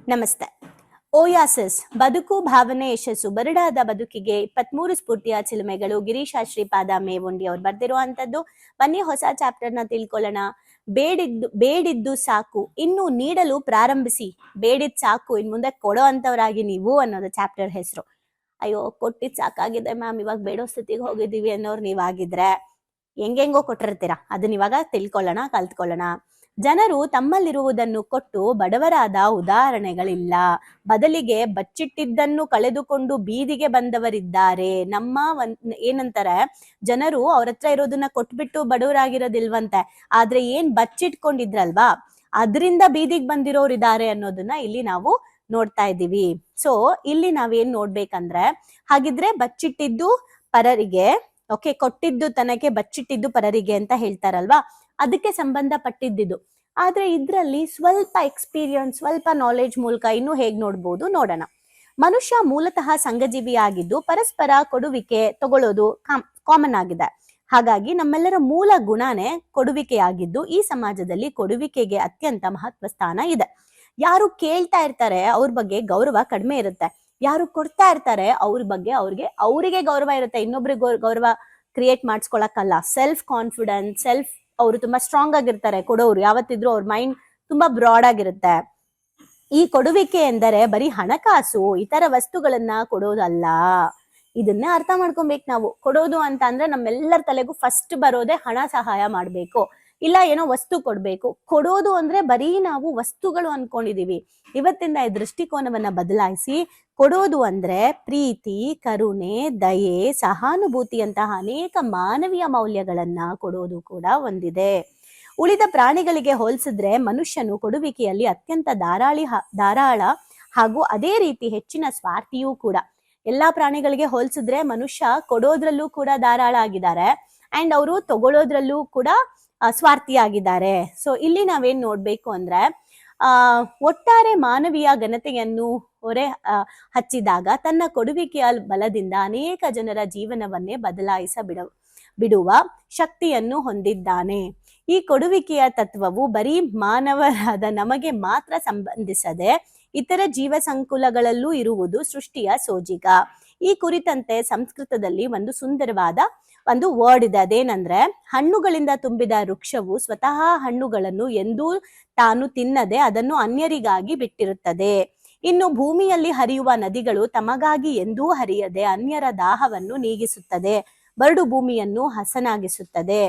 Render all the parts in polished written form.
ನಮಸ್ತೆ. ಓಯಾಸಿಸ್ ಬದುಕು ಭಾವನೆ ಯಶಸ್ಸು ಬರಡಾದ ಬದುಕಿಗೆ 23 ಸ್ಫೂರ್ತಿಯ ಚಿಲುಮೆಗಳು ಗಿರೀಶ ಶ್ರೀಪಾದ ಮೇವುಂಡಿ ಅವ್ರು ಬರ್ದಿರುವಂತದ್ದು. ಬನ್ನಿ ಹೊಸ ಚಾಪ್ಟರ್ ನ ತಿಳ್ಕೊಳ್ಳೋಣ. ಬೇಡಿದ್ದು ಸಾಕು, ಇನ್ನು ನೀಡಲು ಪ್ರಾರಂಭಿಸಿ. ಬೇಡಿದ್ ಸಾಕು, ಇನ್ ಮುಂದೆ ಕೊಡೋ ಅಂತವ್ರಾಗಿ ನೀವು ಅನ್ನೋದು ಚಾಪ್ಟರ್ ಹೆಸರು. ಅಯ್ಯೋ ಕೊಟ್ಟಿದ್ ಸಾಕಾಗಿದೆ ಮ್ಯಾಮ್, ಇವಾಗ ಬೇಡೋ ಸ್ಥಿತಿಗೆ ಹೋಗಿದೀವಿ ಅನ್ನೋರು ನೀವಾಗಿದ್ರೆ ಹೆಂಗೆಂಗೋ ಕೊಟ್ಟಿರ್ತೀರಾ. ಅದನ್ನ ಇವಾಗ ತಿಳ್ಕೊಳ್ಳೋಣ, ಕಲ್ತ್ಕೊಳ್ಳೋಣ. ಜನರು ತಮ್ಮಲ್ಲಿರುವುದನ್ನು ಕೊಟ್ಟು ಬಡವರಾದ ಉದಾಹರಣೆಗಳಿಲ್ಲ. ಬದಲಿಗೆ ಬಚ್ಚಿಟ್ಟಿದ್ದನ್ನು ಕಳೆದುಕೊಂಡು ಬೀದಿಗೆ ಬಂದವರಿದ್ದಾರೆ. ಏನಂತಾರೆ, ಜನರು ಅವ್ರ ಹತ್ರ ಇರೋದನ್ನ ಕೊಟ್ಬಿಟ್ಟು ಬಡವರಾಗಿರೋದಿಲ್ವಂತೆ, ಆದ್ರೆ ಏನ್ ಬಚ್ಚಿಟ್ಕೊಂಡಿದ್ರಲ್ವಾ ಅದರಿಂದ ಬೀದಿಗೆ ಬಂದಿರೋರಿದ್ದಾರೆ ಅನ್ನೋದನ್ನ ಇಲ್ಲಿ ನಾವು ನೋಡ್ತಾ ಇದ್ದೀವಿ. ಸೊ ಇಲ್ಲಿ ನಾವೇನ್ ನೋಡ್ಬೇಕಂದ್ರೆ, ಹಾಗಿದ್ರೆ ಬಚ್ಚಿಟ್ಟಿದ್ದು ಪರರಿಗೆ, ಓಕೆ, ಕೊಟ್ಟಿದ್ದು ತನಗೆ ಬಚ್ಚಿಟ್ಟಿದ್ದು ಪರರಿಗೆ ಅಂತ ಹೇಳ್ತಾರಲ್ವಾ, ಅದಕ್ಕೆ ಸಂಬಂಧಪಟ್ಟಿದ್ದು. ಆದ್ರೆ ಇದ್ರಲ್ಲಿ ಸ್ವಲ್ಪ ಎಕ್ಸ್ಪೀರಿಯನ್ಸ್, ಸ್ವಲ್ಪ ನಾಲೆಡ್ಜ್ ಮೂಲಕ ಇನ್ನು ಹೇಗ್ ನೋಡ್ಬೋದು ನೋಡೋಣ. ಮನುಷ್ಯ ಮೂಲತಃ ಸಂಘಜೀವಿಯಾಗಿದ್ದು ಪರಸ್ಪರ ಕೊಡುವಿಕೆ ತಗೊಳ್ಳೋದು ಕಾಮನ್ ಆಗಿದೆ. ಹಾಗಾಗಿ ನಮ್ಮೆಲ್ಲರ ಮೂಲ ಗುಣನೇ ಕೊಡುವಿಕೆಯಾಗಿದ್ದು ಈ ಸಮಾಜದಲ್ಲಿ ಕೊಡುವಿಕೆಗೆ ಅತ್ಯಂತ ಮಹತ್ವ ಸ್ಥಾನ ಇದೆ. ಯಾರು ಕೇಳ್ತಾ ಇರ್ತಾರೆ ಅವ್ರ ಬಗ್ಗೆ ಗೌರವ ಕಡಿಮೆ ಇರುತ್ತೆ. ಯಾರು ಕೊಡ್ತಾ ಇರ್ತಾರೆ ಅವ್ರ ಬಗ್ಗೆ ಅವರಿಗೆ ಗೌರವ ಇರುತ್ತೆ, ಇನ್ನೊಬ್ರಿಗೆ ಗೌರವ ಕ್ರಿಯೇಟ್ ಮಾಡಿಸ್ಕೊಳಕ್ಕಲ್ಲ. ಸೆಲ್ಫ್ ಕಾನ್ಫಿಡೆನ್ಸ್, ಅವರು ತುಂಬಾ ಸ್ಟ್ರಾಂಗ್ ಆಗಿರ್ತಾರೆ ಕೊಡೋರು. ಯಾವತ್ತಿದ್ರು ಅವ್ರ ಮೈಂಡ್ ತುಂಬಾ ಬ್ರಾಡ್ ಆಗಿರುತ್ತೆ. ಈ ಕೊಡುವಿಕೆ ಎಂದರೆ ಬರೀ ಹಣಕಾಸು, ಇತರ ವಸ್ತುಗಳನ್ನ ಕೊಡೋದಲ್ಲ. ಇದನ್ನೇ ಅರ್ಥ ಮಾಡ್ಕೊಬೇಕು ನಾವು. ಕೊಡೋದು ಅಂತ ಅಂದ್ರೆ ನಮ್ಮೆಲ್ಲರ ತಲೆಗೂ ಫಸ್ಟ್ ಬರೋದೇ ಹಣ ಸಹಾಯ ಮಾಡ್ಬೇಕು, ಇಲ್ಲ ಏನೋ ವಸ್ತು ಕೊಡ್ಬೇಕು. ಕೊಡೋದು ಅಂದ್ರೆ ಬರೀ ನಾವು ವಸ್ತುಗಳು ಅನ್ಕೊಂಡಿದೀವಿ. ಇವತ್ತಿಂದ ಈ ದೃಷ್ಟಿಕೋನವನ್ನ ಬದಲಾಯಿಸಿ, ಕೊಡೋದು ಅಂದ್ರೆ ಪ್ರೀತಿ, ಕರುಣೆ, ದಯೆ, ಸಹಾನುಭೂತಿಯಂತಹ ಅನೇಕ ಮಾನವೀಯ ಮೌಲ್ಯಗಳನ್ನ ಕೊಡೋದು ಕೂಡ ಒಂದಿದೆ. ಉಳಿದ ಪ್ರಾಣಿಗಳಿಗೆ ಹೋಲಿಸಿದ್ರೆ ಮನುಷ್ಯನು ಕೊಡುವಿಕೆಯಲ್ಲಿ ಅತ್ಯಂತ ಧಾರಾಳ ಹಾಗೂ ಅದೇ ರೀತಿ ಹೆಚ್ಚಿನ ಸ್ವಾರ್ಥಿಯೂ ಕೂಡ. ಎಲ್ಲಾ ಪ್ರಾಣಿಗಳಿಗೆ ಹೋಲಿಸಿದ್ರೆ ಮನುಷ್ಯ ಕೊಡೋದ್ರಲ್ಲೂ ಕೂಡ ಧಾರಾಳ ಆಗಿದ್ದಾರೆ, ಅಂಡ್ ಅವರು ತಗೊಳ್ಳೋದ್ರಲ್ಲೂ ಕೂಡ ಸ್ವಾರ್ಥಿಯಾಗಿದ್ದಾರೆ. ಸೊ ಇಲ್ಲಿ ನಾವೇನ್ ನೋಡ್ಬೇಕು ಅಂದ್ರೆ, ಒಟ್ಟಾರೆ ಮಾನವೀಯ ಘನತೆಯನ್ನು ಹೊರೆ ಹಚ್ಚಿದಾಗ ತನ್ನ ಕೊಡುವಿಕೆಯ ಬಲದಿಂದ ಅನೇಕ ಜನರ ಜೀವನವನ್ನೇ ಬಿಡುವ ಶಕ್ತಿಯನ್ನು ಹೊಂದಿದ್ದಾನೆ. ಈ ಕೊಡುವಿಕೆಯ ತತ್ವವು ಬರೀ ಮಾನವರಾದ ನಮಗೆ ಮಾತ್ರ ಸಂಬಂಧಿಸದೆ ಇತರ ಜೀವ ಸಂಕುಲಗಳಲ್ಲೂ ಇರುವುದು ಸೃಷ್ಟಿಯ ಸೋಜಿಗ. ಈ ಕುರಿತಂತೆ ಸಂಸ್ಕೃತದಲ್ಲಿ ಒಂದು ಸುಂದರವಾದ ಒಂದು ವರ್ಡ್ ಇದೆ. ಅದೇನಂದ್ರೆ, ಹಣ್ಣುಗಳಿಂದ ತುಂಬಿದ ವೃಕ್ಷವು ಸ್ವತಃ ಹಣ್ಣುಗಳನ್ನು ಎಂದೂ ತಾನು ತಿನ್ನದೆ ಅದನ್ನು ಅನ್ಯರಿಗಾಗಿ ಬಿಟ್ಟಿರುತ್ತದೆ. ಇನ್ನು ಭೂಮಿಯಲ್ಲಿ ಹರಿಯುವ ನದಿಗಳು ತಮಗಾಗಿ ಎಂದೂ ಹರಿಯದೆ ಅನ್ಯರ ದಾಹವನ್ನು ನೀಗಿಸುತ್ತದೆ, ಬರಡು ಭೂಮಿಯನ್ನು ಹಸನಾಗಿಸುತ್ತದೆ.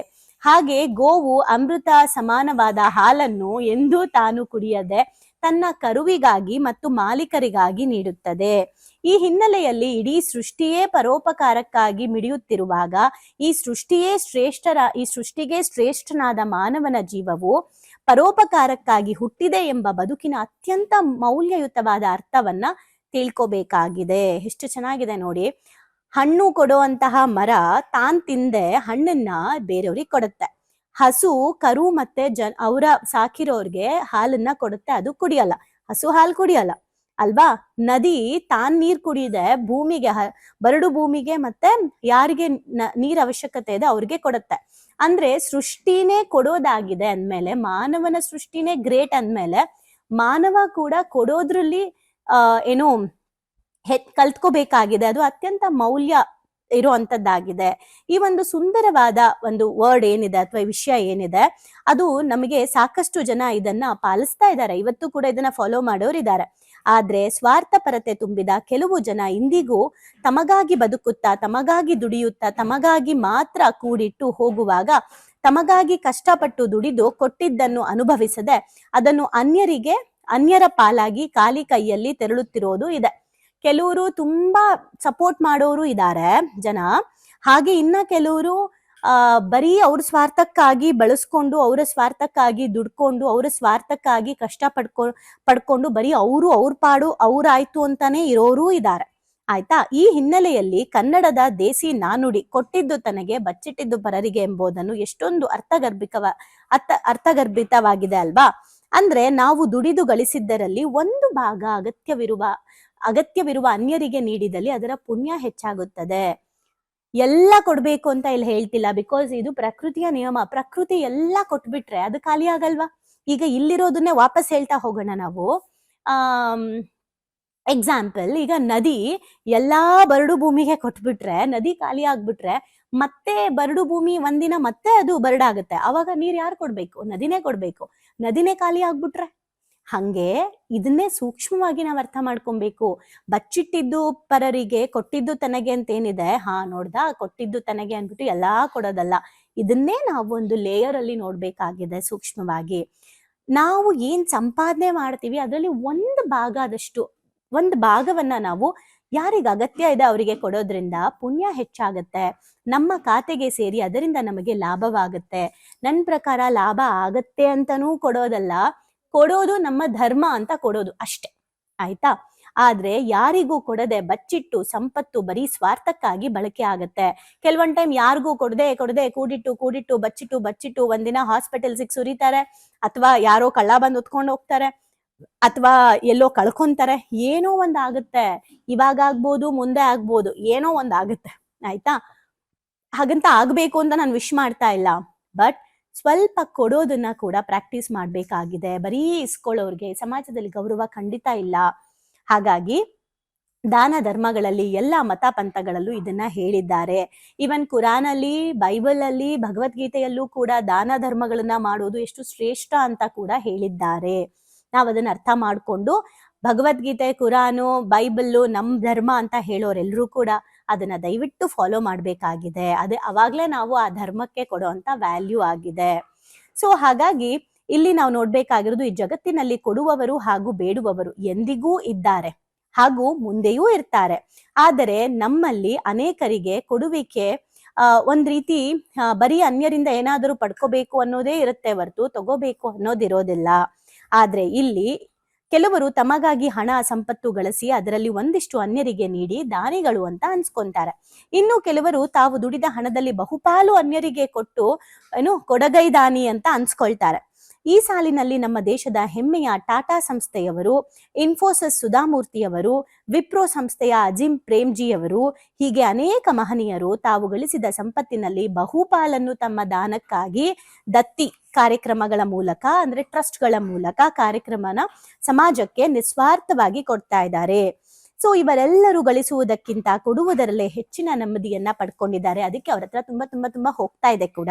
ಹಾಗೆ ಗೋವು ಅಮೃತ ಸಮಾನವಾದ ಹಾಲನ್ನು ಎಂದೂ ತಾನು ಕುಡಿಯದೆ ತನ್ನ ಕರುವಿಗಾಗಿ ಮತ್ತು ಮಾಲೀಕರಿಗಾಗಿ ನೀಡುತ್ತದೆ. ಈ ಹಿನ್ನೆಲೆಯಲ್ಲಿ ಇಡೀ ಸೃಷ್ಟಿಯೇ ಪರೋಪಕಾರಕ್ಕಾಗಿ ಮಿಡಿಯುತ್ತಿರುವಾಗ ಈ ಸೃಷ್ಟಿಗೆ ಶ್ರೇಷ್ಠನಾದ ಮಾನವನ ಜೀವವು ಪರೋಪಕಾರಕ್ಕಾಗಿ ಹುಟ್ಟಿದೆ ಎಂಬ ಬದುಕಿನ ಅತ್ಯಂತ ಮೌಲ್ಯಯುತವಾದ ಅರ್ಥವನ್ನ ತಿಳ್ಕೋಬೇಕಾಗಿದೆ. ಎಷ್ಟು ಚೆನ್ನಾಗಿದೆ ನೋಡಿ. ಹಣ್ಣು ಕೊಡುವಂತಹ ಮರ ತಾನ್ ತಿಂದೆ ಹಣ್ಣನ್ನ ಬೇರೆಯವ್ರಿಗೆ ಕೊಡುತ್ತೆ. ಹಸು, ಕರು ಮತ್ತೆ ಅವರ ಸಾಕಿರೋರ್ಗೆ ಹಾಲನ್ನ ಕೊಡುತ್ತೆ, ಅದು ಕುಡಿಯಲ್ಲ. ಹಸು ಹಾಲು ಕುಡಿಯಲ್ಲ ಅಲ್ವಾ. ನದಿ ತಾನ್ ನೀರ್ ಕುಡಿಯದೆ ಭೂಮಿಗೆ, ಬರಡು ಭೂಮಿಗೆ ಮತ್ತೆ ಯಾರಿಗೆ ನೀರ್ ಅವಶ್ಯಕತೆ ಇದೆ ಅವ್ರಿಗೆ ಕೊಡುತ್ತೆ. ಅಂದ್ರೆ ಸೃಷ್ಟಿನೇ ಕೊಡೋದಾಗಿದೆ ಅಂದ್ಮೇಲೆ, ಮಾನವನ ಸೃಷ್ಟಿನೇ ಗ್ರೇಟ್ ಅಂದ್ಮೇಲೆ, ಮಾನವ ಕೂಡ ಕೊಡೋದ್ರಲ್ಲಿ ಏನೋ ಕಲ್ತ್ಕೋಬೇಕಾಗಿದೆ. ಅದು ಅತ್ಯಂತ ಮೌಲ್ಯ ಇರುವಂತದ್ದಾಗಿದೆ. ಈ ಒಂದು ಸುಂದರವಾದ ಒಂದು ವರ್ಡ್ ಏನಿದೆ ಅಥವಾ ವಿಷಯ ಏನಿದೆ, ಅದು ನಮಗೆ ಸಾಕಷ್ಟು ಜನ ಇದನ್ನ ಪಾಲಿಸ್ತಾ ಇದ್ದಾರೆ, ಇವತ್ತು ಕೂಡ ಇದನ್ನ ಫಾಲೋ ಮಾಡೋರಿದ್ದಾರೆ. ಆದ್ರೆ ಸ್ವಾರ್ಥಪರತೆ ತುಂಬಿದ ಕೆಲವು ಜನ ಇಂದಿಗೂ ತಮಗಾಗಿ ಬದುಕುತ್ತಾ, ತಮಗಾಗಿ ದುಡಿಯುತ್ತಾ, ತಮಗಾಗಿ ಮಾತ್ರ ಕೂಡಿಟ್ಟು ಹೋಗುವಾಗ, ತಮಗಾಗಿ ಕಷ್ಟಪಟ್ಟು ದುಡಿದು ಕೊಟ್ಟಿದ್ದನ್ನು ಅನುಭವಿಸದೆ ಅದನ್ನು ಅನ್ಯರ ಪಾಲಾಗಿ ಖಾಲಿ ಕೈಯಲ್ಲಿ ತೆರಳುತ್ತಿರೋದು ಇದೆ. ಕೆಲವರು ತುಂಬಾ ಸಪೋರ್ಟ್ ಮಾಡೋರು ಇದ್ದಾರೆ ಜನ, ಹಾಗೆ ಇನ್ನ ಕೆಲವರು ಬರೀ ಅವ್ರ ಸ್ವಾರ್ಥಕ್ಕಾಗಿ ಬಳಸ್ಕೊಂಡು, ಅವರ ಸ್ವಾರ್ಥಕ್ಕಾಗಿ ದುಡ್ಕೊಂಡು, ಅವರ ಸ್ವಾರ್ಥಕ್ಕಾಗಿ ಕಷ್ಟ ಪಡ್ಕೊಂಡು ಬರೀ ಅವ್ರ ಪಾಡು ಅವ್ರಾಯ್ತು ಅಂತಾನೆ ಇರೋರು ಇದ್ದಾರೆ. ಆಯ್ತಾ. ಈ ಹಿನ್ನೆಲೆಯಲ್ಲಿ ಕನ್ನಡದ ದೇಸಿ ನಾನುಡಿ ಕೊಟ್ಟಿದ್ದು ತನಗೆ ಬಚ್ಚಿಟ್ಟಿದ್ದು ಪರರಿಗೆ ಎಂಬುದನ್ನು ಎಷ್ಟೊಂದು ಅರ್ಥಗರ್ಭಿತವಾಗಿದೆ ಅಲ್ವಾ. ಅಂದ್ರೆ ನಾವು ದುಡಿದು ಗಳಿಸಿದ್ದರಲ್ಲಿ ಒಂದು ಭಾಗ ಅಗತ್ಯವಿರುವ ಅನ್ಯರಿಗೆ ನೀಡಿದಲ್ಲಿ ಅದರ ಪುಣ್ಯ ಹೆಚ್ಚಾಗುತ್ತದೆ. ಎಲ್ಲ ಕೊಡ್ಬೇಕು ಅಂತ ಇಲ್ಲಿ ಹೇಳ್ತಿಲ್ಲ, ಬಿಕಾಸ್ ಇದು ಪ್ರಕೃತಿಯ ನಿಯಮ. ಪ್ರಕೃತಿ ಎಲ್ಲ ಕೊಟ್ಬಿಟ್ರೆ ಅದು ಖಾಲಿ ಆಗಲ್ವಾ. ಈಗ ಇಲ್ಲಿರೋದನ್ನೇ ವಾಪಸ್ ಹೇಳ್ತಾ ಹೋಗೋಣ ನಾವು. ಎಕ್ಸಾಂಪಲ್, ಈಗ ನದಿ ಎಲ್ಲಾ ಬರಡು ಭೂಮಿಗೆ ಕೊಟ್ಬಿಟ್ರೆ, ನದಿ ಖಾಲಿ ಆಗ್ಬಿಟ್ರೆ ಮತ್ತೆ ಬರಡು ಭೂಮಿ ಒಂದಿನ ಮತ್ತೆ ಅದು ಬರಡಾಗುತ್ತೆ. ಅವಾಗ ನೀರ್ ಯಾರು ಕೊಡ್ಬೇಕು? ನದಿನೇ ಕೊಡ್ಬೇಕು. ನದಿನೇ ಖಾಲಿ ಆಗ್ಬಿಟ್ರೆ ಹಂಗೆ ಇದನ್ನೇ ಸೂಕ್ಷ್ಮವಾಗಿ ನಾವ್ ಅರ್ಥ ಮಾಡ್ಕೊಬೇಕು. ಬಚ್ಚಿಟ್ಟಿದ್ದು ಪರರಿಗೆ ಕೊಟ್ಟಿದ್ದು ತನಗೆ ಅಂತ ಏನಿದೆ, ನೋಡ್ದಾ, ಕೊಟ್ಟಿದ್ದು ತನಗೆ ಅನ್ಬಿಟ್ಟು ಎಲ್ಲಾ ಕೊಡೋದಲ್ಲ. ಇದನ್ನೇ ನಾವು ಒಂದು ಲೇಯರ್ ಅಲ್ಲಿ ನೋಡ್ಬೇಕಾಗಿದೆ ಸೂಕ್ಷ್ಮವಾಗಿ. ನಾವು ಏನ್ ಸಂಪಾದನೆ ಮಾಡ್ತೀವಿ ಅದರಲ್ಲಿ ಒಂದು ಭಾಗವನ್ನ ನಾವು ಯಾರಿಗೆ ಅಗತ್ಯ ಇದೆ ಅವರಿಗೆ ಕೊಡೋದ್ರಿಂದ ಪುಣ್ಯ ಹೆಚ್ಚಾಗತ್ತೆ, ನಮ್ಮ ಖಾತೆಗೆ ಸೇರಿ ಅದರಿಂದ ನಮಗೆ ಲಾಭವಾಗುತ್ತೆ. ನನ್ನ ಪ್ರಕಾರ ಲಾಭ ಆಗತ್ತೆ ಅಂತಾನೂ ಕೊಡೋದಲ್ಲ, ಕೊಡೋದು ನಮ್ಮ ಧರ್ಮ ಅಂತ ಕೊಡೋದು ಅಷ್ಟೆ, ಆಯ್ತಾ? ಆದ್ರೆ ಯಾರಿಗೂ ಕೊಡದೆ ಬಚ್ಚಿಟ್ಟು ಸಂಪತ್ತು ಬರೀ ಸ್ವಾರ್ಥಕ್ಕಾಗಿ ಬಳಕೆ ಆಗತ್ತೆ. ಕೆಲವೊಂದ್ ಟೈಮ್ ಯಾರಿಗೂ ಕೊಡದೆ ಕೂಡಿಟ್ಟು ಬಚ್ಚಿಟ್ಟು ಒಂದಿನ ಹಾಸ್ಪಿಟಲ್ಸಿಗೆ ಸುರಿತಾರೆ, ಅಥವಾ ಯಾರೋ ಕಳ್ಳ ಬಂದು ಹೊತ್ಕೊಂಡು ಹೋಗ್ತಾರೆ, ಅಥವಾ ಎಲ್ಲೋ ಕಳ್ಕೊಂತಾರೆ. ಏನೋ ಒಂದ್ ಆಗುತ್ತೆ, ಇವಾಗ ಆಗ್ಬೋದು, ಮುಂದೆ ಆಗ್ಬೋದು, ಏನೋ ಒಂದ್ ಆಗುತ್ತೆ, ಆಯ್ತಾ? ಹಾಗಂತ ಆಗ್ಬೇಕು ಅಂತ ನಾನು ವಿಶ್ ಮಾಡ್ತಾ ಇಲ್ಲ, ಬಟ್ ಸ್ವಲ್ಪ ಕೊಡೋದನ್ನ ಕೂಡ ಪ್ರಾಕ್ಟೀಸ್ ಮಾಡ್ಬೇಕಾಗಿದೆ. ಬರೀ ಇಸ್ಕೊಳ್ಳೋರ್ಗೆ ಸಮಾಜದಲ್ಲಿ ಗೌರವ ಖಂಡಿತ ಇಲ್ಲ. ಹಾಗಾಗಿ ದಾನ ಧರ್ಮಗಳಲ್ಲಿ ಎಲ್ಲ ಮತ ಪಂಥಗಳಲ್ಲೂ ಇದನ್ನ ಹೇಳಿದ್ದಾರೆ. ಇವನ್ ಕುರಾನ್ ಅಲ್ಲಿ, ಬೈಬಲ್ ಅಲ್ಲಿ, ಭಗವದ್ಗೀತೆಯಲ್ಲೂ ಕೂಡ ದಾನ ಧರ್ಮಗಳನ್ನ ಮಾಡೋದು ಎಷ್ಟು ಶ್ರೇಷ್ಠ ಅಂತ ಕೂಡ ಹೇಳಿದ್ದಾರೆ. ನಾವ್ ಅದನ್ನ ಅರ್ಥ ಮಾಡ್ಕೊಂಡು ಭಗವದ್ಗೀತೆ, ಕುರಾನು, ಬೈಬಲ್ಲು ನಮ್ ಧರ್ಮ ಅಂತ ಹೇಳೋರೆಲ್ರೂ ಕೂಡ ಅದನ್ನ ದಯವಿಟ್ಟು ಫಾಲೋ ಮಾಡ್ಬೇಕಾಗಿದೆ. ಅವಾಗ್ಲೇ ನಾವು ಆ ಧರ್ಮಕ್ಕೆ ಕೊಡುವಂತ ವ್ಯಾಲ್ಯೂ ಆಗಿದೆ. ಸೊ ಹಾಗಾಗಿ ಇಲ್ಲಿ ನಾವು ನೋಡ್ಬೇಕಾಗಿರೋದು, ಈ ಜಗತ್ತಿನಲ್ಲಿ ಕೊಡುವವರು ಹಾಗೂ ಬೇಡುವವರು ಎಂದಿಗೂ ಇದ್ದಾರೆ ಹಾಗೂ ಮುಂದೆಯೂ ಇರ್ತಾರೆ. ಆದರೆ ನಮ್ಮಲ್ಲಿ ಅನೇಕರಿಗೆ ಕೊಡುವಿಕೆ ಒಂದ್ ರೀತಿ ಬರೀ ಅನ್ಯರಿಂದ ಏನಾದರೂ ಪಡ್ಕೋಬೇಕು ಅನ್ನೋದೇ ಇರುತ್ತೆ ಹೊರತು ತಗೋಬೇಕು ಅನ್ನೋದಿರೋದಿಲ್ಲ. ಆದ್ರೆ ಇಲ್ಲಿ ಕೆಲವರು ತಮಗಾಗಿ ಹಣ ಸಂಪತ್ತು ಗಳಿಸಿ ಅದರಲ್ಲಿ ಒಂದಿಷ್ಟು ಅನ್ಯರಿಗೆ ನೀಡಿ ದಾನಿಗಳು ಅಂತ ಅನ್ಸ್ಕೊಂತಾರೆ. ಇನ್ನು ಕೆಲವರು ತಾವು ದುಡಿದ ಹಣದಲ್ಲಿ ಬಹುಪಾಲು ಅನ್ಯರಿಗೆ ಕೊಟ್ಟು ಕೊಡಗೈ ದಾನಿ ಅಂತ ಅನ್ಸ್ಕೊಳ್ತಾರೆ. ಈ ಸಾಲಿನಲ್ಲಿ ನಮ್ಮ ದೇಶದ ಹೆಮ್ಮೆಯ ಟಾಟಾ ಸಂಸ್ಥೆಯವರು, ಇನ್ಫೋಸಿಸ್ ಸುಧಾಮೂರ್ತಿಯವರು, ವಿಪ್ರೋ ಸಂಸ್ಥೆಯ ಅಜಿಂ ಪ್ರೇಮ್ಜಿಯವರು, ಹೀಗೆ ಅನೇಕ ಮಹನೀಯರು ತಾವು ಗಳಿಸಿದ ಸಂಪತ್ತಿನಲ್ಲಿ ಬಹುಪಾಲನ್ನು ತಮ್ಮ ದಾನಕ್ಕಾಗಿ ದತ್ತಿ ಕಾರ್ಯಕ್ರಮಗಳ ಮೂಲಕ, ಅಂದ್ರೆ ಟ್ರಸ್ಟ್ಗಳ ಮೂಲಕ ಕಾರ್ಯಕ್ರಮನ ಸಮಾಜಕ್ಕೆ ನಿಸ್ವಾರ್ಥವಾಗಿ ಕೊಡ್ತಾ ಇದ್ದಾರೆ. ಸೊ ಇವರೆಲ್ಲರೂ ಗಳಿಸುವುದಕ್ಕಿಂತ ಕೊಡುವುದರಲ್ಲೇ ಹೆಚ್ಚಿನ ನೆಮ್ಮದಿಯನ್ನ ಪಡ್ಕೊಂಡಿದ್ದಾರೆ. ಅದಕ್ಕೆ ಅವ್ರ ಹತ್ರ ತುಂಬಾ ತುಂಬಾ ತುಂಬಾ ಹೋಗ್ತಾ ಇದೆ ಕೂಡ.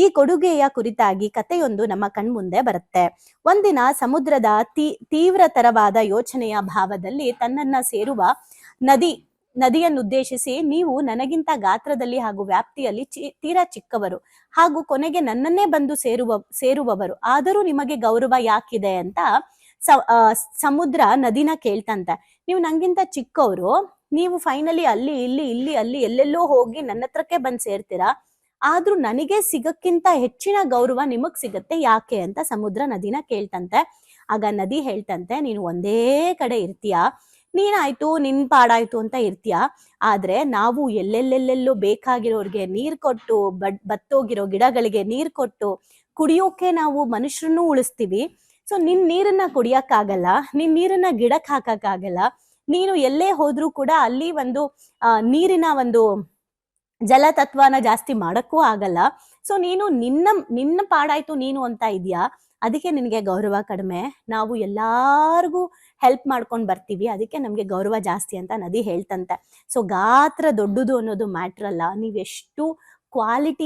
ಈ ಕೊಡುಗೆಯ ಕುರಿತಾಗಿ ಕಥೆಯೊಂದು ನಮ್ಮ ಕಣ್ಮುಂದೆ ಬರುತ್ತೆ. ಒಂದಿನ ಸಮುದ್ರದ ತೀವ್ರತರವಾದ ಯೋಚನೆಯ ಭಾವದಲ್ಲಿ ತನ್ನನ್ನ ಸೇರುವ ನದಿಯನ್ನುದ್ದೇಶಿಸಿ, ನೀವು ನನಗಿಂತ ಗಾತ್ರದಲ್ಲಿ ಹಾಗೂ ವ್ಯಾಪ್ತಿಯಲ್ಲಿ ತೀರಾ ಚಿಕ್ಕವರು ಹಾಗೂ ಕೊನೆಗೆ ನನ್ನನ್ನೇ ಬಂದು ಸೇರುವವರು, ಆದರೂ ನಿಮಗೆ ಗೌರವ ಯಾಕಿದೆ ಅಂತ ಸಮುದ್ರ ನದಿನ ಕೇಳ್ತಂತೆ. ನೀವು ನಂಗಿಂತ ಚಿಕ್ಕವರು, ನೀವು ಫೈನಲಿ ಅಲ್ಲಿ ಎಲ್ಲೆಲ್ಲೋ ಹೋಗಿ ನನ್ನ ಹತ್ರಕ್ಕೆ ಬಂದ್ ಸೇರ್ತೀರಾ, ಆದ್ರೂ ನನಗೆ ಸಿಗಕ್ಕಿಂತ ಹೆಚ್ಚಿನ ಗೌರವ ನಿಮಗ್ ಸಿಗತ್ತೆ ಯಾಕೆ ಅಂತ ಸಮುದ್ರ ನದಿನ ಕೇಳ್ತಂತೆ. ಆಗ ನದಿ ಹೇಳ್ತಂತೆ, ನೀನು ಒಂದೇ ಕಡೆ ಇರ್ತೀಯ, ನೀನಾಯ್ತು ನಿನ್ ಪಾಡಾಯ್ತು ಅಂತ ಇರ್ತೀಯ, ಆದ್ರೆ ನಾವು ಎಲ್ಲೆಲ್ಲೆಲ್ಲೆಲ್ಲೋ ಬೇಕಾಗಿರೋರ್ಗೆ ನೀರ್ ಕೊಟ್ಟು, ಬತ್ತೋಗಿರೋ ಗಿಡಗಳಿಗೆ ನೀರ್ ಕೊಟ್ಟು, ಕುಡಿಯೋಕೆ ನಾವು ಮನುಷ್ಯರನ್ನು ಉಳಿಸ್ತೀವಿ. ಸೊ ನಿನ್ ನೀರನ್ನ ಕುಡಿಯಕ್ಕಾಗಲ್ಲ, ನಿನ್ ನೀರನ್ನ ಗಿಡಕ್ ಹಾಕಕ್ಕಾಗಲ್ಲ, ನೀನು ಎಲ್ಲೇ ಹೋದ್ರೂ ಕೂಡ ಅಲ್ಲಿ ಒಂದು ನೀರಿನ ಒಂದು ಜಲತತ್ವನ ಜಾಸ್ತಿ ಮಾಡಕ್ಕೂ ಆಗಲ್ಲ. ಸೊ ನೀನು ನಿನ್ನ ಪಾಡಾಯ್ತು ನೀನು ಅಂತ ಇದೆಯಾ, ಅದಕ್ಕೆ ನಿನಗೆ ಗೌರವ ಕಡಿಮೆ. ನಾವು ಎಲ್ಲಾರ್ಗೂ ಹೆಲ್ಪ್ ಮಾಡ್ಕೊಂಡ್ ಬರ್ತೀವಿ, ಅದಕ್ಕೆ ನಮ್ಗೆ ಗೌರವ ಜಾಸ್ತಿ ಅಂತ ನದಿ ಹೇಳ್ತಂತೆ. ಸೊ ಗಾತ್ರ ದೊಡ್ಡದು ಅನ್ನೋದು ಮ್ಯಾಟ್ರ್ ಅಲ್ಲ, ನೀವೆಷ್ಟು ಕ್ವಾಲಿಟಿ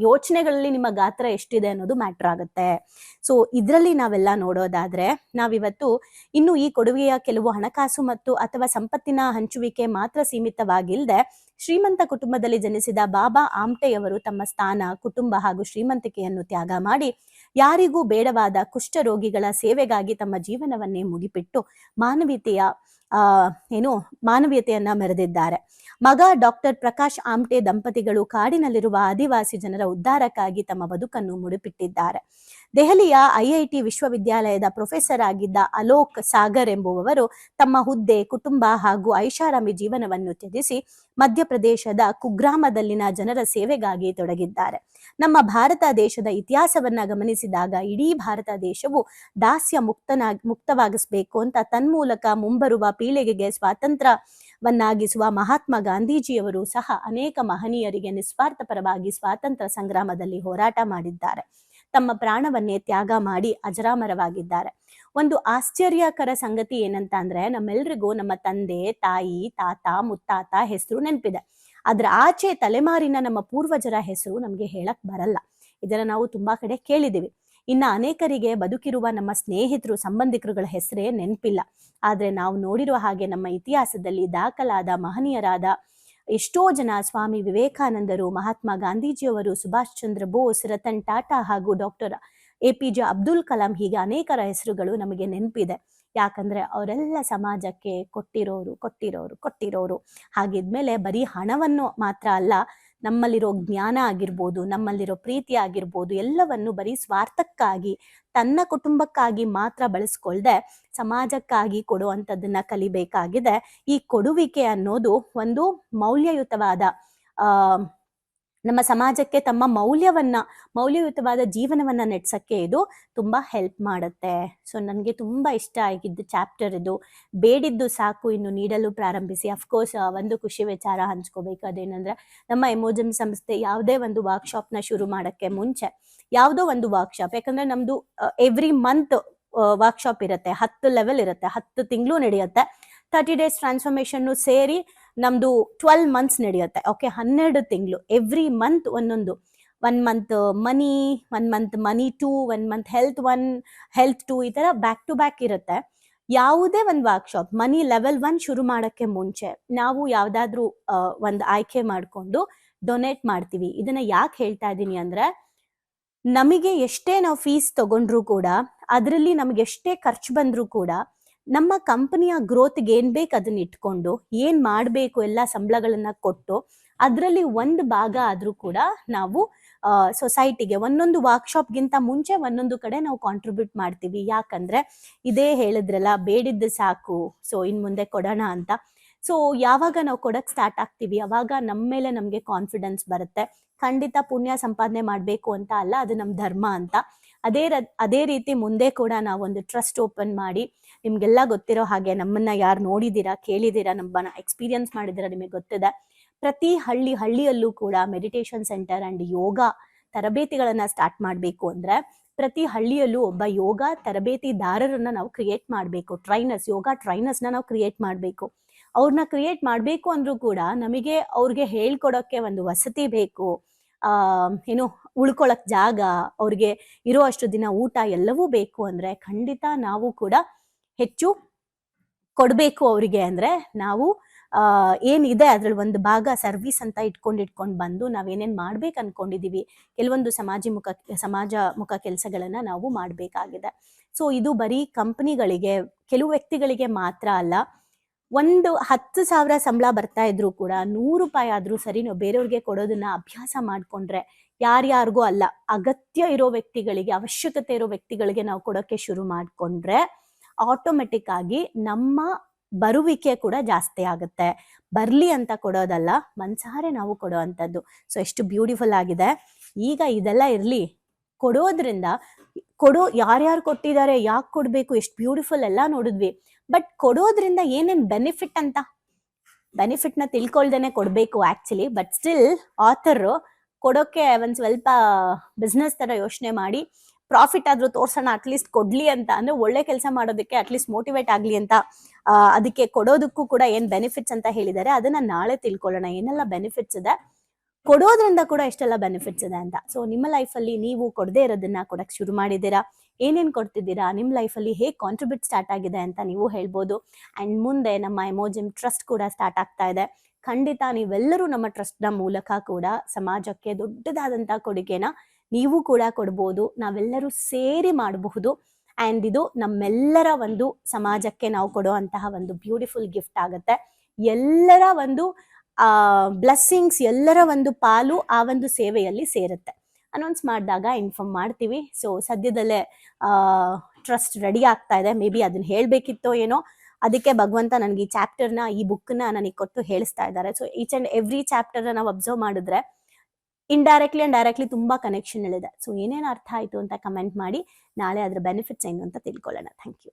ಯೋಚನೆಗಳಲ್ಲಿ ನಿಮ್ಮ ಗಾತ್ರ ಎಷ್ಟಿದೆ ಅನ್ನೋದು ಮ್ಯಾಟ್ರ್ ಆಗುತ್ತೆ. ಸೊ ಇದರಲ್ಲಿ ನಾವೆಲ್ಲ ನೋಡೋದಾದ್ರೆ, ನಾವಿವತ್ತು ಇನ್ನು ಈ ಕೊಡುಗೆಯ ಕೆಲವು ಹಣಕಾಸು ಮತ್ತು ಅಥವಾ ಸಂಪತ್ತಿನ ಹಂಚುವಿಕೆ ಮಾತ್ರ ಸೀಮಿತವಾಗಿಲ್ಲದೆ, ಶ್ರೀಮಂತ ಕುಟುಂಬದಲ್ಲಿ ಜನಿಸಿದ ಬಾಬಾ ಆಮ್ಟೆಯವರು ತಮ್ಮ ಸ್ಥಾನ, ಕುಟುಂಬ ಹಾಗೂ ಶ್ರೀಮಂತಿಕೆಯನ್ನು ತ್ಯಾಗ ಮಾಡಿ ಯಾರಿಗೂ ಬೇಡವಾದ ಕುಷ್ಠರೋಗಿಗಳ ಸೇವೆಗಾಗಿ ತಮ್ಮ ಜೀವನವನ್ನೇ ಮುಡಿಪಿಟ್ಟು ಮಾನವೀಯತೆಯನ್ನ ಮೆರೆದಿದ್ದಾರೆ. ಮಗ ಡಾಕ್ಟರ್ ಪ್ರಕಾಶ್ ಆಮ್ಟೆ ದಂಪತಿಗಳು ಕಾಡಿನಲ್ಲಿರುವ ಆದಿವಾಸಿ ಜನರ ಉದ್ಧಾರಕ್ಕಾಗಿ ತಮ್ಮ ಬದುಕನ್ನು ಮುಡಿಪಿಟ್ಟಿದ್ದಾರೆ. ದೆಹಲಿಯ IIT ವಿಶ್ವವಿದ್ಯಾಲಯದ ಪ್ರೊಫೆಸರ್ ಆಗಿದ್ದ ಅಲೋಕ್ ಸಾಗರ್ ಎಂಬುವವರು ತಮ್ಮ ಹುದ್ದೆ, ಕುಟುಂಬ ಹಾಗೂ ಐಷಾರಾಮಿ ಜೀವನವನ್ನು ತ್ಯಜಿಸಿ ಮಧ್ಯಪ್ರದೇಶದ ಕುಗ್ರಾಮದಲ್ಲಿನ ಜನರ ಸೇವೆಗಾಗಿ ತೊಡಗಿದ್ದಾರೆ. ನಮ್ಮ ಭಾರತ ದೇಶದ ಇತಿಹಾಸವನ್ನ ಗಮನಿಸಿದಾಗ ಇಡೀ ಭಾರತ ದೇಶವು ದಾಸ್ಯ ಮುಕ್ತವಾಗಿಸಬೇಕು ಅಂತ ತನ್ಮೂಲಕ ಮುಂಬರುವ ಪೀಳಿಗೆಗೆ ಸ್ವಾತಂತ್ರ್ಯವನ್ನಾಗಿಸುವ ಮಹಾತ್ಮ ಗಾಂಧೀಜಿಯವರು ಸಹ ಅನೇಕ ಮಹನೀಯರಿಗೆ ನಿಸ್ವಾರ್ಥ ಪರವಾಗಿ ಸ್ವಾತಂತ್ರ್ಯ ಸಂಗ್ರಾಮದಲ್ಲಿ ಹೋರಾಟ ಮಾಡಿದ್ದಾರೆ. ತಮ್ಮ ಪ್ರಾಣವನ್ನೇ ತ್ಯಾಗ ಮಾಡಿ ಅಜರಾಮರವಾಗಿದ್ದಾರೆ. ಒಂದು ಆಶ್ಚರ್ಯಕರ ಸಂಗತಿ ಏನಂತ ಅಂದ್ರೆ, ನಮ್ಮೆಲ್ರಿಗೂ ನಮ್ಮ ತಂದೆ, ತಾಯಿ, ತಾತ, ಮುತ್ತಾತ ಹೆಸರು ನೆನಪಿದೆ. ಅದ್ರ ಆಚೆ ತಲೆಮಾರಿನ ನಮ್ಮ ಪೂರ್ವಜರ ಹೆಸರು ನಮ್ಗೆ ಹೇಳಕ್ ಬರಲ್ಲ. ಇದನ್ನ ನಾವು ತುಂಬಾ ಕಡೆ ಕೇಳಿದೀವಿ. ಇನ್ನ ಅನೇಕರಿಗೆ ಬದುಕಿರುವ ನಮ್ಮ ಸ್ನೇಹಿತರು, ಸಂಬಂಧಿಕರುಗಳ ಹೆಸರೇ ನೆನಪಿಲ್ಲ. ಆದ್ರೆ ನಾವು ನೋಡಿರುವ ಹಾಗೆ ನಮ್ಮ ಇತಿಹಾಸದಲ್ಲಿ ದಾಖಲಾದ ಮಹನೀಯರಾದ ಎಷ್ಟೋ ಜನ, ಸ್ವಾಮಿ ವಿವೇಕಾನಂದರು, ಮಹಾತ್ಮ ಗಾಂಧೀಜಿಯವರು, ಸುಭಾಷ್ ಚಂದ್ರ ಬೋಸ್, ರತನ್ ಟಾಟಾ ಹಾಗೂ ಡಾಕ್ಟರ್ APJ ಅಬ್ದುಲ್ ಕಲಾಂ, ಹೀಗೆ ಅನೇಕರ ಹೆಸರುಗಳು ನಮಗೆ ನೆನಪಿದೆ. ಯಾಕಂದ್ರೆ ಅವರೆಲ್ಲ ಸಮಾಜಕ್ಕೆ ಕೊಟ್ಟಿರೋರು. ಹಾಗಿದ್ಮೇಲೆ ಬರೀ ಹಣವನ್ನು ಮಾತ್ರ ಅಲ್ಲ, ನಮ್ಮಲ್ಲಿರೋ ಜ್ಞಾನ ಆಗಿರ್ಬೋದು, ನಮ್ಮಲ್ಲಿರೋ ಪ್ರೀತಿ ಆಗಿರ್ಬೋದು, ಎಲ್ಲವನ್ನು ಬರೀ ಸ್ವಾರ್ಥಕ್ಕಾಗಿ, ತನ್ನ ಕುಟುಂಬಕ್ಕಾಗಿ ಮಾತ್ರ ಬಳಸ್ಕೊಳ್ದೆ ಸಮಾಜಕ್ಕಾಗಿ ಕೊಡುವಂಥದ್ದನ್ನ ಕಲಿಬೇಕಾಗಿದೆ. ಈ ಕೊಡುವಿಕೆ ಅನ್ನೋದು ಒಂದು ಮೌಲ್ಯಯುತವಾದ ನಮ್ಮ ಸಮಾಜಕ್ಕೆ ತಮ್ಮ ಮೌಲ್ಯಯುತವಾದ ಜೀವನವನ್ನ ನಡೆಸಕ್ಕೆ ಇದು ತುಂಬಾ ಹೆಲ್ಪ್ ಮಾಡುತ್ತೆ. ಸೊ ನನಗೆ ತುಂಬಾ ಇಷ್ಟ ಆಗಿದ್ದು ಚಾಪ್ಟರ್ ಇದು. ಬೇಡಿದ್ದು ಸಾಕು ಇನ್ನು ನೀಡಲು ಪ್ರಾರಂಭಿಸಿ. ಅಫ್ಕೋರ್ಸ್ ಒಂದು ಖುಷಿ ವಿಚಾರ ಹಂಚ್ಕೋಬೇಕು, ಅದೇನಂದ್ರೆ ನಮ್ಮ ಎಮೋಜಮ್ ಸಂಸ್ಥೆ ಯಾವುದೇ ಒಂದು ವರ್ಕ್ಶಾಪ್ ನ ಶುರು ಮಾಡಕ್ಕೆ ಮುಂಚೆ ಯಾವುದೋ ಒಂದು ವರ್ಕ್ಶಾಪ್, ಯಾಕಂದ್ರೆ ನಮ್ದು ಎವ್ರಿ ಮಂತ್ ವರ್ಕ್ಶಾಪ್ ಇರುತ್ತೆ, 10 ಲೆವೆಲ್ ಇರುತ್ತೆ, 10 ತಿಂಗಳು ನಡೆಯುತ್ತೆ. 30 days ಟ್ರಾನ್ಸ್ಫಾರ್ಮೇಶನ್ ಸೇರಿ ನಮ್ದು 12 months ನಡೆಯುತ್ತೆ. ಓಕೆ, 12 ತಿಂಗಳು, ಎವ್ರಿ ಮಂತ್ ಒಂದೊಂದು. 1 month ಮನಿ, 1 month ಮನಿ 2, 1 month ಹೆಲ್ತ್ 1, ಹೆಲ್ತ್ 2, ಈ ತರ ಬ್ಯಾಕ್ ಟು ಬ್ಯಾಕ್ ಇರುತ್ತೆ. ಯಾವುದೇ ಒಂದು ವರ್ಕ್ಶಾಪ್ ಮನಿ ಲೆವೆಲ್ 1 ಶುರು ಮಾಡಕ್ಕೆ ಮುಂಚೆ ನಾವು ಯಾವ್ದಾದ್ರು ಒಂದು ಆಯ್ಕೆ ಮಾಡ್ಕೊಂಡು ಡೊನೇಟ್ ಮಾಡ್ತೀವಿ. ಇದನ್ನ ಯಾಕೆ ಹೇಳ್ತಾ ಇದ್ದೀನಿ ಅಂದ್ರೆ, ನಮಗೆ ಎಷ್ಟೇ ನಾವು ಫೀಸ್ ತಗೊಂಡ್ರು ಕೂಡ, ಅದರಲ್ಲಿ ನಮ್ಗೆ ಎಷ್ಟೇ ಖರ್ಚು ಬಂದ್ರು ಕೂಡ, ನಮ್ಮ ಕಂಪನಿಯ ಗ್ರೋತ್ಗೆ ಏನ್ ಬೇಕು ಅದನ್ನ ಇಟ್ಕೊಂಡು, ಏನ್ ಮಾಡ್ಬೇಕು ಎಲ್ಲ ಸಂಬಳಗಳನ್ನ ಕೊಟ್ಟು, ಅದರಲ್ಲಿ ಒಂದು ಭಾಗ ಆದ್ರೂ ಕೂಡ ನಾವು ಸೊಸೈಟಿಗೆ ಒಂದೊಂದು ವರ್ಕ್ಶಾಪ್ಗಿಂತ ಮುಂಚೆ ಒಂದೊಂದು ಕಡೆ ನಾವು ಕಾಂಟ್ರಿಬ್ಯೂಟ್ ಮಾಡ್ತೀವಿ. ಯಾಕಂದ್ರೆ ಇದೇ ಹೇಳಿದ್ರಲ್ಲ, ಬೇಡಿದ್ದು ಸಾಕು, ಸೊ ಇನ್ ಮುಂದೆ ಕೊಡೋಣ ಅಂತ. ಸೊ ಯಾವಾಗ ನಾವು ಕೊಡಕ್ ಸ್ಟಾರ್ಟ್ ಆಗ್ತೀವಿ, ಅವಾಗ ನಮ್ಮ ಮೇಲೆ ನಮ್ಗೆ ಕಾನ್ಫಿಡೆನ್ಸ್ ಬರುತ್ತೆ. ಖಂಡಿತ ಪುಣ್ಯ ಸಂಪಾದನೆ ಮಾಡ್ಬೇಕು ಅಂತ ಅಲ್ಲ, ಅದು ನಮ್ ಧರ್ಮ ಅಂತ. ಅದೇ ರೀತಿ ಮುಂದೆ ಕೂಡ ನಾವೊಂದು ಟ್ರಸ್ಟ್ ಓಪನ್ ಮಾಡಿ, ನಿಮ್ಗೆಲ್ಲ ಗೊತ್ತಿರೋ ಹಾಗೆ, ನಮ್ಮನ್ನ ಯಾರು ನೋಡಿದೀರಾ, ಕೇಳಿದೀರಾ, ನಮ್ಮನ್ನ ಎಕ್ಸ್ಪೀರಿಯನ್ಸ್ ಮಾಡಿದಿರಾ, ನಿಮಗೆ ಗೊತ್ತಿದೆ, ಪ್ರತಿ ಹಳ್ಳಿಯಲ್ಲೂ ಕೂಡ ಮೆಡಿಟೇಷನ್ ಸೆಂಟರ್ ಅಂಡ್ ಯೋಗ ತರಬೇತಿಗಳನ್ನ ಸ್ಟಾರ್ಟ್ ಮಾಡ್ಬೇಕು ಅಂದ್ರೆ, ಪ್ರತಿ ಹಳ್ಳಿಯಲ್ಲೂ ಒಬ್ಬ ಯೋಗ ತರಬೇತಿದಾರರನ್ನ ನಾವು ಕ್ರಿಯೇಟ್ ಮಾಡ್ಬೇಕು. ಯೋಗ ಟ್ರೈನರ್ಸ್ನ ನಾವು ಕ್ರಿಯೇಟ್ ಮಾಡ್ಬೇಕು. ಅವ್ರನ್ನ ಕ್ರಿಯೇಟ್ ಮಾಡ್ಬೇಕು ಅಂದ್ರೂ ಕೂಡ ನಮಗೆ ಅವ್ರಿಗೆ ಹೇಳ್ಕೊಡೋಕೆ ಒಂದು ವಸತಿ ಬೇಕು, ಉಳ್ಕೊಳಕ್ ಜಾಗ, ಅವ್ರಿಗೆ ಇರೋ ಅಷ್ಟು ದಿನ ಊಟ ಎಲ್ಲವೂ ಬೇಕು. ಅಂದ್ರೆ ಖಂಡಿತ ನಾವು ಕೂಡ ಹೆಚ್ಚು ಕೊಡ್ಬೇಕು ಅವ್ರಿಗೆ. ಅಂದ್ರೆ ನಾವು ಏನಿದೆ ಅದ್ರಲ್ಲಿ ಒಂದು ಭಾಗ ಸರ್ವಿಸ್ ಅಂತ ಇಟ್ಕೊಂಡು ಬಂದು ನಾವೇನೇನ್ ಮಾಡ್ಬೇಕು ಅನ್ಕೊಂಡಿದೀವಿ, ಕೆಲವೊಂದು ಸಮಾಜ ಮುಖ ಕೆಲಸಗಳನ್ನ ನಾವು ಮಾಡ್ಬೇಕಾಗಿದೆ. ಸೊ ಇದು ಬರೀ ಕಂಪನಿಗಳಿಗೆ, ಕೆಲವು ವ್ಯಕ್ತಿಗಳಿಗೆ ಮಾತ್ರ ಅಲ್ಲ. ಒಂದು 10,000 ಸಂಬಳ ಬರ್ತಾ ಇದ್ರು ಕೂಡ 100 ರೂಪಾಯಿ ಆದ್ರೂ ಸರಿ ನಾವು ಬೇರೆಯವ್ರಿಗೆ ಕೊಡೋದನ್ನ ಅಭ್ಯಾಸ ಮಾಡ್ಕೊಂಡ್ರೆ, ಯಾರ್ಯಾರಿಗೂ ಅಲ್ಲ, ಅಗತ್ಯ ಇರೋ ವ್ಯಕ್ತಿಗಳಿಗೆ, ಅವಶ್ಯಕತೆ ಇರೋ ವ್ಯಕ್ತಿಗಳಿಗೆ ನಾವು ಕೊಡೋಕೆ ಶುರು ಮಾಡ್ಕೊಂಡ್ರೆ ಆಟೋಮೆಟಿಕ್ ಆಗಿ ನಮ್ಮ ಬರುವಿಕೆ ಕೂಡ ಜಾಸ್ತಿ ಆಗುತ್ತೆ. ಬರ್ಲಿ ಅಂತ ಕೊಡೋದಲ್ಲ, ಮನ್ಸಾರೆ ನಾವು ಕೊಡೋ ಅಂಥದ್ದು. ಸೊ ಎಷ್ಟು ಬ್ಯೂಟಿಫುಲ್ ಆಗಿದೆ. ಈಗ ಇದೆಲ್ಲ ಇರ್ಲಿ, ಕೊಡೋದ್ರಿಂದ ಯಾರ್ಯಾರು ಕೊಟ್ಟಿದ್ದಾರೆ, ಯಾಕೆ ಕೊಡ್ಬೇಕು, ಎಷ್ಟು ಬ್ಯೂಟಿಫುಲ್ ಎಲ್ಲ ನೋಡಿದ್ವಿ. ಬಟ್ ಕೊಡೋದ್ರಿಂದ ಏನೇನ್ ಬೆನಿಫಿಟ್ ಅಂತ, ಬೆನಿಫಿಟ್ ನ ತಿಳ್ಕೊಳ್ದೇನೆ ಕೊಡ್ಬೇಕು ಆಕ್ಚುಲಿ. ಬಟ್ ಸ್ಟಿಲ್ ಆಥರ್ ಕೊಡೋಕೆ ಒಂದ್ ಸ್ವಲ್ಪ ಬಿಸ್ನೆಸ್ ತರ ಯೋಚನೆ ಮಾಡಿ, ಪ್ರಾಫಿಟ್ ಆದ್ರೂ ತೋರ್ಸೋಣ ಅಟ್ಲೀಸ್ಟ್ ಕೊಡ್ಲಿ ಅಂತ, ಅಂದ್ರೆ ಒಳ್ಳೆ ಕೆಲಸ ಮಾಡೋದಕ್ಕೆ ಅಟ್ಲೀಸ್ಟ್ ಮೋಟಿವೇಟ್ ಆಗ್ಲಿ ಅಂತ, ಅದಕ್ಕೆ ಕೊಡೋದಕ್ಕೂ ಕೂಡ ಏನ್ ಬೆನಿಫಿಟ್ಸ್ ಅಂತ ಹೇಳಿದ್ದಾರೆ, ಅದನ್ನ ನಾಳೆ ತಿಳ್ಕೊಳ್ಳೋಣ. ಏನೆಲ್ಲ ಬೆನಿಫಿಟ್ಸ್ ಇದೆ, ಕೊಡೋದ್ರಿಂದ ಕೂಡ ಎಷ್ಟೆಲ್ಲ ಬೆನಿಫಿಟ್ಸ್ ಇದೆ ಅಂತ. ಸೊ ನಿಮ್ಮ ಲೈಫಲ್ಲಿ ನೀವು ಕೊಡದೇ ಇರೋದನ್ನ ಕೊಡಕ್ ಶುರು ಮಾಡಿದ್ದೀರಾ, ಏನೇನ್ ಕೊಡ್ತಿದ್ದೀರಾ, ನಿಮ್ ಲೈಫಲ್ಲಿ ಹೇಗೆ ಕಾಂಟ್ರಿಬ್ಯೂಟ್ ಸ್ಟಾರ್ಟ್ ಆಗಿದೆ ಅಂತ ನೀವು ಹೇಳ್ಬೋದು. ಅಂಡ್ ಮುಂದೆ ನಮ್ಮ ಎಮೋಜಿಮ್ ಟ್ರಸ್ಟ್ ಕೂಡ ಸ್ಟಾರ್ಟ್ ಆಗ್ತಾ ಇದೆ. ಖಂಡಿತ ನೀವೆಲ್ಲರೂ ನಮ್ಮ ಟ್ರಸ್ಟ್ ನ ಮೂಲಕ ಕೂಡ ಸಮಾಜಕ್ಕೆ ದೊಡ್ಡದಾದಂತ ಕೊಡುಗೆನ ನೀವು ಕೂಡ ಕೊಡ್ಬೋದು, ನಾವೆಲ್ಲರೂ ಸೇರಿ ಮಾಡಬಹುದು. ಅಂಡ್ ಇದು ನಮ್ಮೆಲ್ಲರ ಒಂದು ಸಮಾಜಕ್ಕೆ ನಾವು ಕೊಡುವಂತಹ ಒಂದು ಬ್ಯೂಟಿಫುಲ್ ಗಿಫ್ಟ್ ಆಗುತ್ತೆ. ಎಲ್ಲರ ಒಂದು ಬ್ಲೆಸ್ಸಿಂಗ್ಸ್, ಎಲ್ಲರ ಒಂದು ಪಾಲು ಆ ಒಂದು ಸೇವೆಯಲ್ಲಿ ಸೇರುತ್ತೆ. ಅನೌನ್ಸ್ ಮಾಡಿದಾಗ ಇನ್ಫಾರ್ಮ್ ಮಾಡ್ತೀವಿ. ಸೊ ಸದ್ಯದಲ್ಲೇ ಟ್ರಸ್ಟ್ ರೆಡಿ ಆಗ್ತಾ ಇದೆ. ಮೇ ಬಿ ಅದನ್ನ ಹೇಳ್ಬೇಕಿತ್ತೋ ಏನೋ, ಅದಕ್ಕೆ ಭಗವಂತ ನನಗೆ ಈ ಚಾಪ್ಟರ್ನ, ಈ ಬುಕ್ನ ನನಗೆ ಕೊಟ್ಟು ಹೇಳಿಸ್ತಾ ಇದ್ದಾರೆ. ಸೊ ಈಚ್ ಅಂಡ್ ಎವ್ರಿ ಚಾಪ್ಟರ್ನ ನಾವು ಅಬ್ಸರ್ವ್ ಮಾಡಿದ್ರೆ ಇಂಡೈರೆಕ್ಟ್ಲಿ ಅಂಡ್ ಡೈರೆಕ್ಟ್ಲಿ ತುಂಬಾ ಕನೆಕ್ಷನ್ ಇದೆ. ಸೊ ಏನೇನು ಅರ್ಥ ಆಯ್ತು ಅಂತ ಕಮೆಂಟ್ ಮಾಡಿ, ನಾಳೆ ಅದ್ರ ಬೆನಿಫಿಟ್ಸ್ ಏನು ಅಂತ ತಿಳ್ಕೊಳ್ಳೋಣ. Thank you.